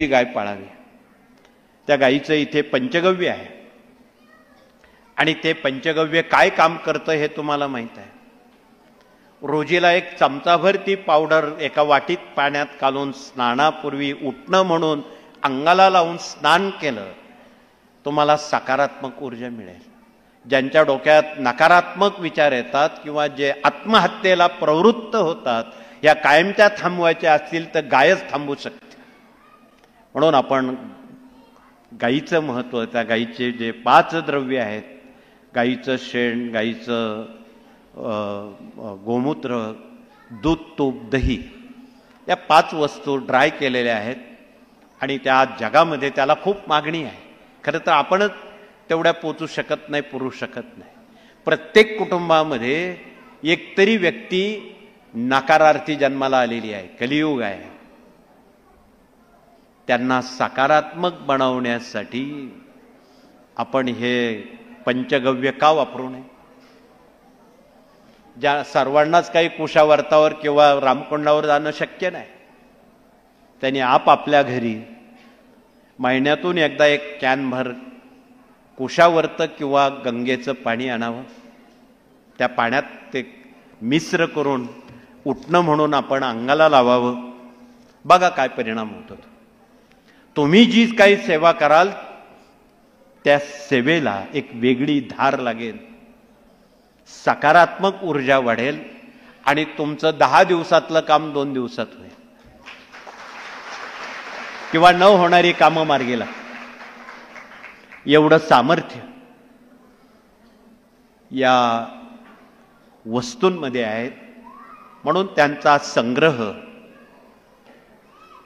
गाय पाळावी. त्या गायीचं इथे पंचगव्य आहे आणि ते पंचगव्य काय काम करतं हे तुम्हाला माहित आहे. रोजीला एक चमचाभर ती पावडर एका वाटीत पाण्यात घालून स्नानापूर्वी उठणं म्हणून अंगाला लावून स्नान केलं, तुम्हाला सकारात्मक ऊर्जा मिळेल. ज्यांच्या डोक्यात नकारात्मक विचार येतात किंवा जे आत्महत्येला प्रवृत्त होतात, या कायमच्या थांबवायच्या असतील तर गायच थांबवू शकते. म्हणून आपण गाईचं महत्त्व, त्या गाईचे जे 5 द्रव्य आहेत, गाईचं शेण, गाईचं गोमूत्र, दूध, तूप, दही, या 5 वस्तू ड्राय केलेल्या आहेत आणि त्या जगामध्ये त्याला खूप मागणी आहे. खरं तर आपणच तेवढ्या पोचू शकत नाही, पुरू शकत नाही. प्रत्येक कुटुंबामध्ये एकतरी व्यक्ती नकारार्थी जन्माला आलेली आहे. कलियुग आहे. त्यांना सकारात्मक बनवण्यासाठी आपण हे पंचगव्य का वापरू नये. ज्या सर्वांनाच काही कुशावर्तावर किंवा रामकुंडावर जाणं शक्य नाही, त्यांनी आपापल्या घरी महिन्यातून एकदा एक कॅनभर कुशावर्त किंवा गंगेचं पाणी आणावं. त्या पाण्यात ते मिश्र करून उठणं म्हणून आपण अंगाला लावावं. बघा काय परिणाम होतो. तुम्ही जी काही सेवा कराल त्या सेवेला एक वेगळी धार लागेल, सकारात्मक ऊर्जा वाढेल आणि तुमचं 10 दिवसातलं काम 2 दिवसात होईल किंवा न होणारी कामं मार्गी लागतील. एवढं सामर्थ्य या वस्तूंमध्ये आहेत. म्हणून त्यांचा संग्रह